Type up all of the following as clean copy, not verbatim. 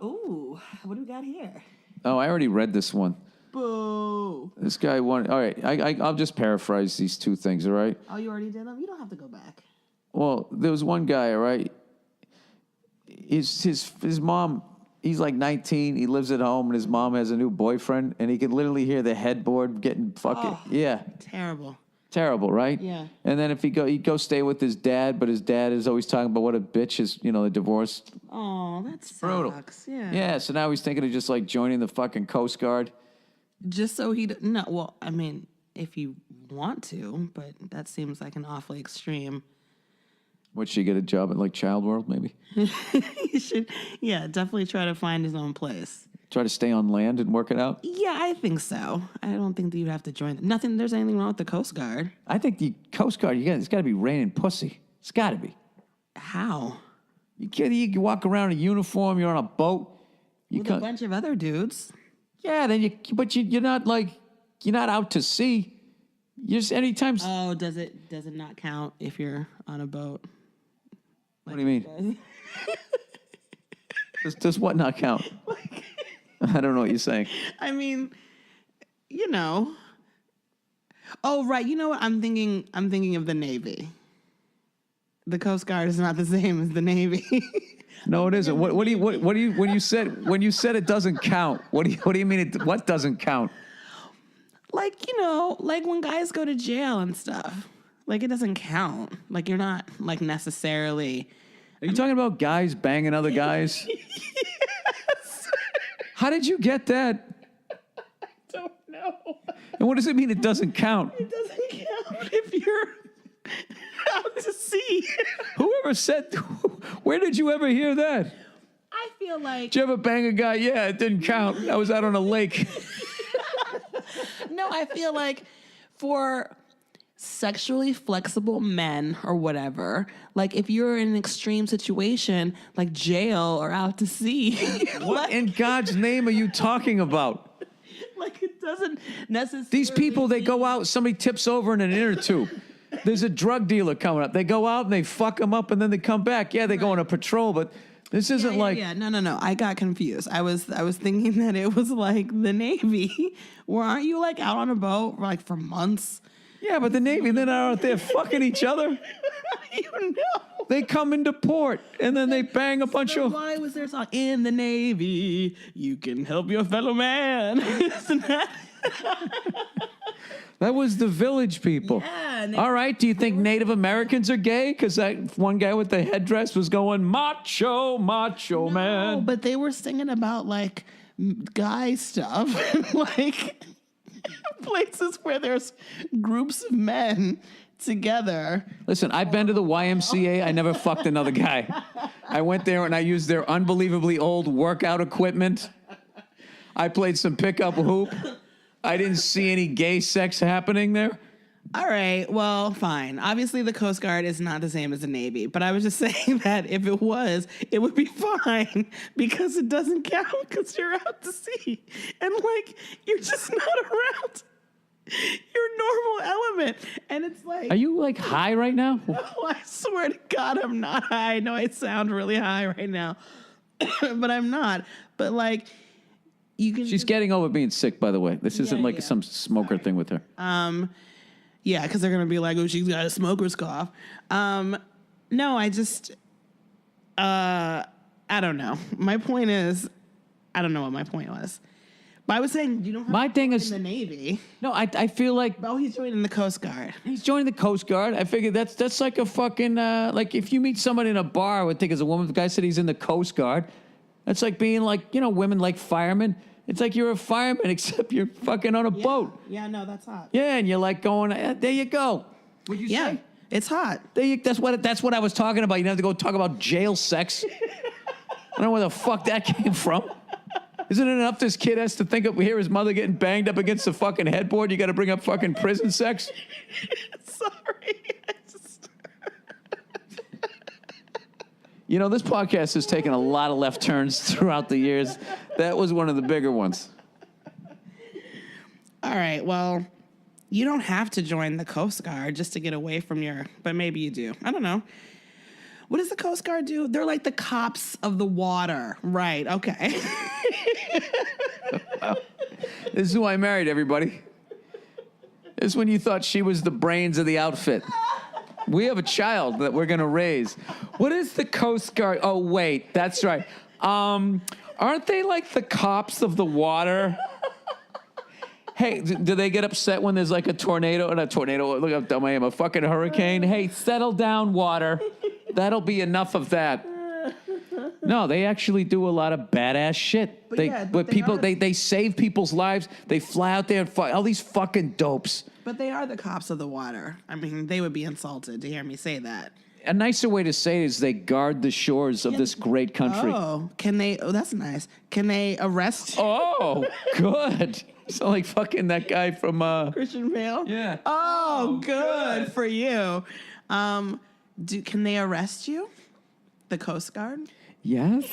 Ooh, what do we got here? Oh, I already read this one. Boo. This guy wanted... All right, I'll just paraphrase these two things, all right? Oh, you already did them? You don't have to go back. Well, there was one guy, all right? His mom... He's like 19. He lives at home, and his mom has a new boyfriend, and he can literally hear the headboard getting fucking... Oh, yeah. Terrible, right? Yeah. And then if he'd go stay with his dad, but his dad is always talking about what a bitch is, the divorce. Oh, that sucks. Brutal. Yeah. Yeah, so now he's thinking of just like joining the fucking Coast Guard. Just so he... No, well, I mean, if you want to, but that seems like an awfully extreme... Would she get a job at like Child World, maybe? He should, yeah, definitely try to find his own place. Try to stay on land and work it out? Yeah, I think so. I don't think that you'd have to join. There's anything wrong with the Coast Guard. I think the Coast Guard, it's got to be raining pussy. It's got to be. How? You walk around in a uniform, you're on a boat. With a bunch of other dudes. Yeah, you're not out to sea. You're just anytime. Oh, does it not count if you're on a boat? What do you mean? Does what not count? I don't know what you're saying. I mean, Oh, right. You know what? I'm thinking of the Navy. The Coast Guard is not the same as the Navy. No, it isn't. What do you when you said it doesn't count? What do you mean what doesn't count? Like, like when guys go to jail and stuff. Like, it doesn't count. Like, you're not, like, necessarily... Are you talking about guys banging other guys? Yes. How did you get that? I don't know. And what does it mean it doesn't count? It doesn't count if you're out to sea. Whoever said... Where did you ever hear that? I feel like... Did you ever bang a guy? Yeah, it didn't count. I was out on a lake. No, I feel like for... sexually flexible men or whatever, like if you're in an extreme situation like jail or out to sea, what in God's name are you talking about? Like, it doesn't necessarily... These people, they go out, somebody tips over in an inner tube. There's a drug dealer coming up. They go out and they fuck them up and then they come back. Yeah, they go on a patrol, but this isn't like... Yeah, no. I got confused. I was thinking that it was like the Navy, where aren't you like out on a boat like for months? Yeah, but the Navy, they're not out there fucking each other. They come into port, and then they bang a bunch of... Why was there a song, in the Navy, you can help your fellow man? Isn't that... That was the Village People. Yeah. All right, do you think Native Americans are gay? Because that one guy with the headdress was going, macho, macho man. No, but they were singing about, like, guy stuff. Like... places where there's groups of men together. Listen, I've been to the YMCA. I never fucked another guy. I went there and I used their unbelievably old workout equipment. I played some pickup hoop. I didn't see any gay sex happening there. All right, well, fine. Obviously, the Coast Guard is not the same as the Navy, but I was just saying that if it was, it would be fine because it doesn't count because you're out to sea. And, like, you're just not around your normal element. And it's like... Are you, like, high right now? No, I swear to God, I'm not high. I know I sound really high right now, but I'm not. But, like, you can... She's getting over being sick, by the way. This isn't like some smoker thing with her. Yeah, because they're going to be like, oh, she's got a smoker's cough. No, I just, I don't know. My point is, I don't know what my point was. But I was saying, you don't have to join the Navy. No, I feel like... Oh, he's joining the Coast Guard. He's joining the Coast Guard. I figured that's like a fucking, like if you meet someone in a bar, I would think as a woman, the guy said he's in the Coast Guard. That's like being like, women like firemen. It's like you're a fireman, except you're fucking on a boat. Yeah, no, that's hot. Yeah, and you're like going, there you go. What'd you say? It's hot. That's what I was talking about. You don't have to go talk about jail sex. I don't know where the fuck that came from. Isn't it enough this kid has to think of hear his mother getting banged up against the fucking headboard? You got to bring up fucking prison sex? Sorry. This podcast has taken a lot of left turns throughout the years. That was one of the bigger ones. All right, well, you don't have to join the Coast Guard just to get away from but maybe you do. I don't know. What does the Coast Guard do? They're like the cops of the water. Right. Okay. This is who I married, everybody. This is when you thought she was the brains of the outfit. We have a child that we're going to raise. What is the Coast Guard? Oh, wait. That's right. Aren't they like the cops of the water? Hey, do they get upset when there's like a tornado? Not a tornado. Look how dumb I am. A fucking hurricane. Hey, settle down, water. That'll be enough of that. No, they actually do a lot of badass shit. They save people's lives. They fly out there and fight all these fucking dopes. But they are the cops of the water. I mean, they would be insulted to hear me say that. A nicer way to say it is they guard the shores of this great country. Oh, can they? Oh, that's nice. Can they arrest? Oh, good. You sound like fucking that guy from Christian Bale? Yeah. Oh, good for you. Can they arrest you? The Coast Guard? Yes.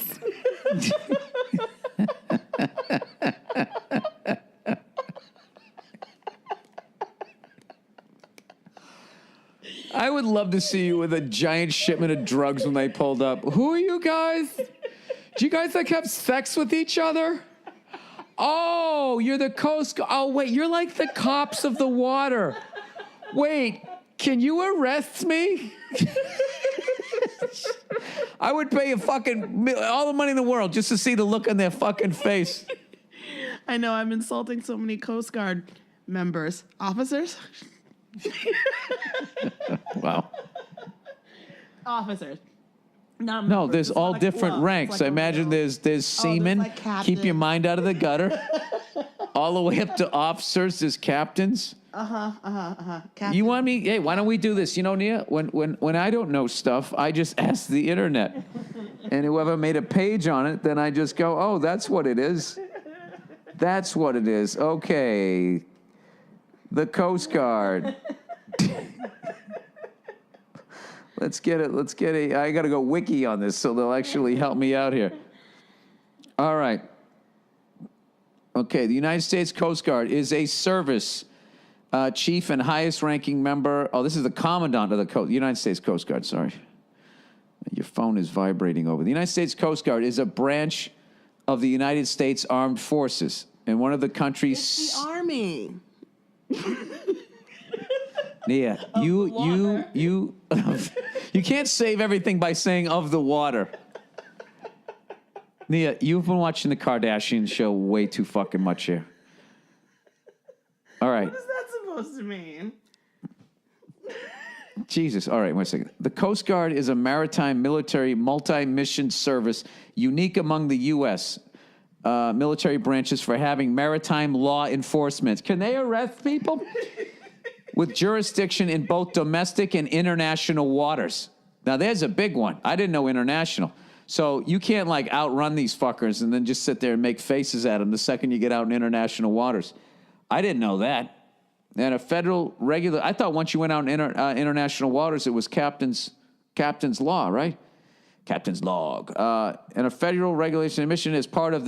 I would love to see you with a giant shipment of drugs when they pulled up. Who are you guys? Do you guys like have sex with each other? Oh, you're the Coast Guard. Oh, wait, you're like the cops of the water. Wait, can you arrest me? I would pay all the money in the world just to see the look on their fucking face. I know, I'm insulting so many Coast Guard members. Officers? Wow. Officers. No, there's all different ranks. I imagine there's seamen. Like keep your mind out of the gutter. All the way up to officers, there's captains. Captain. You want me? Hey, why don't we do this? You know, Nia, when I don't know stuff, I just ask the internet. And whoever made a page on it, then I just go, oh, that's what it is. That's what it is. Okay. The Coast Guard. Let's get it. I got to go wiki on this so they'll actually help me out here. All right. Okay, the United States Coast Guard is a service chief and highest ranking member. Oh, this is the commandant of the United States Coast Guard, sorry. Your phone is vibrating over. The United States Coast Guard is a branch of the United States Armed Forces and one of the country's... It's the Army. Nia, you can't save everything by saying of the water. Nia, you've been watching the Kardashian show way too fucking much here. All right. What is that supposed to mean? Jesus. All right, wait a second. The Coast Guard is a maritime military multi-mission service unique among the U.S. Military branches for having maritime law enforcement. Can they arrest people? With jurisdiction in both domestic and international waters. Now, there's a big one. I didn't know international. So you can't, like, outrun these fuckers and then just sit there and make faces at them the second you get out in international waters. I didn't know that. And a federal regular... I thought once you went out in international waters, it was captain's law, right? Captain's log. And a federal regulation and mission is part of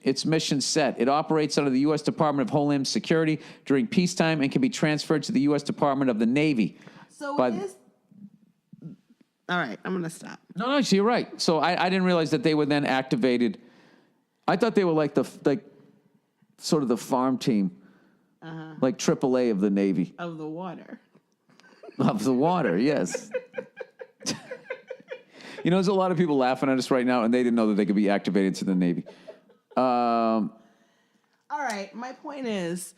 its mission set. It operates under the U.S. Department of Homeland Security during peacetime and can be transferred to the U.S. Department of the Navy. So it is... All right, I'm going to stop. No, so you're right. So I didn't realize that they were then activated. I thought they were like sort of the farm team. Like AAA of the Navy. Of the water. Of the water, yes. You know, there's a lot of people laughing at us right now, and they didn't know that they could be activated to the Navy. All right, my point is,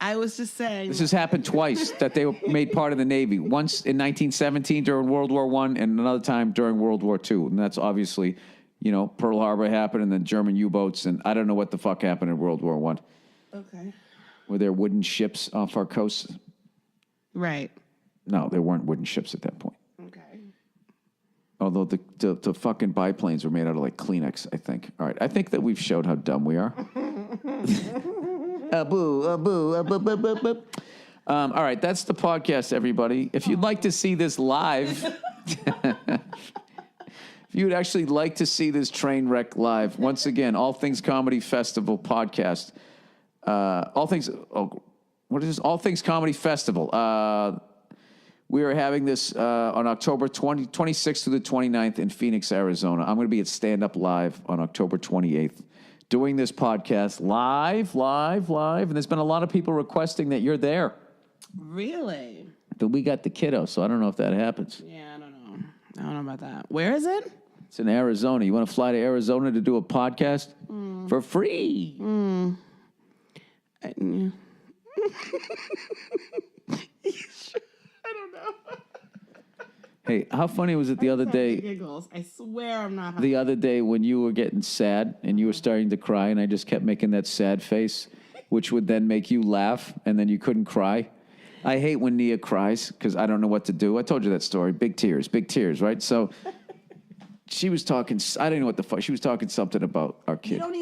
I was just saying... This has happened twice, that they were made part of the Navy. Once in 1917 during World War I, and another time during World War II. And that's obviously, you know, Pearl Harbor happened, and then German U-boats, and I don't know what the fuck happened in World War I. Okay. Were there wooden ships off our coast? Right. No, there weren't wooden ships at that point. Okay. Although the fucking biplanes were made out of, like, Kleenex, I think. All right, I think that we've showed how dumb we are. All right, that's the podcast, everybody. If you'd like to see this live, if you would actually like to see this train wreck live, once again, All Things Comedy Festival podcast. All Things Comedy Festival. We are having this on October 26th through the 29th in Phoenix, Arizona. I'm going to be at Stand Up Live on October 28th, doing this podcast live. And there's been a lot of people requesting that you're there. Really? But we got the kiddo, so I don't know if that happens. Yeah, I don't know. I don't know about that. Where is it? It's in Arizona. You want to fly to Arizona to do a podcast for free? I don't know. Hey, how funny was it the other day? Giggles. I swear I'm not. The other day when you were getting sad and you were starting to cry, and I just kept making that sad face, which would then make you laugh, and then you couldn't cry. I hate when Nia cries because I don't know what to do. I told you that story. Big tears, right? So she was talking. I didn't know what the fuck. She was talking something about our kid. You don't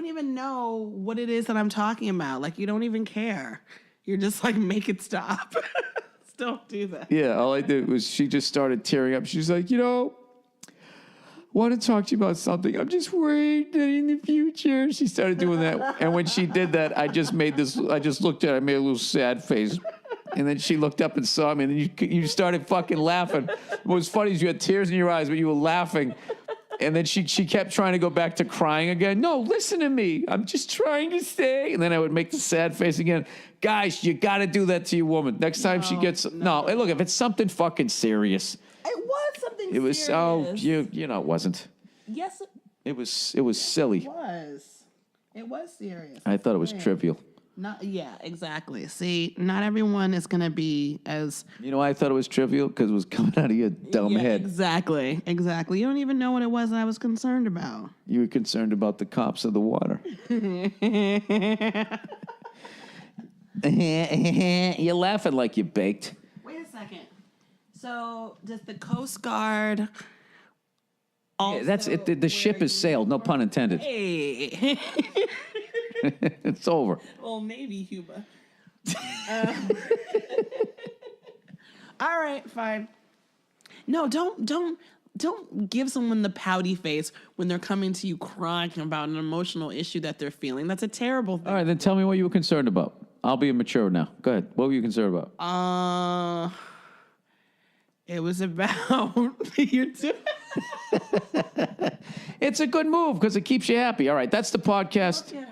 even know what it is that I'm talking about. Like, you don't even care. You're just like, make it stop. Don't do that. Yeah, all I did was she just started tearing up. She's like, want to talk to you about something. I'm just worried that in the future. She started doing that. And when she did that, I just looked at her, I made a little sad face. And then she looked up and saw me, and then you started fucking laughing. What was funny is you had tears in your eyes, but you were laughing. And then she kept trying to go back to crying again. No, listen to me. I'm just trying to stay. And then I would make the sad face again. Guys, you got to do that to your woman. Next time she gets... No, hey, look, if it's something fucking serious... It was something serious. It was... Oh, it wasn't. Yes. It was silly. It was. It was serious. I thought it was trivial. Yeah, exactly. See, not everyone is going to be as... You know why I thought it was trivial? Because it was coming out of your dumb head. Exactly. You don't even know what it was that I was concerned about. You were concerned about the cops of the water. You're laughing like you baked. Wait a second. So, does the Coast Guard... Yeah, that's it. The ship has sailed. No pun intended. Hey. It's over. Well, maybe, Cuba. All right, fine. No, don't give someone the pouty face when they're coming to you crying about an emotional issue that they're feeling. That's a terrible thing. All right, then tell me what you were concerned about. I'll be mature now. Go ahead. What were you concerned about? It was about your two. It's a good move because it keeps you happy. All right, that's the podcast. Yeah.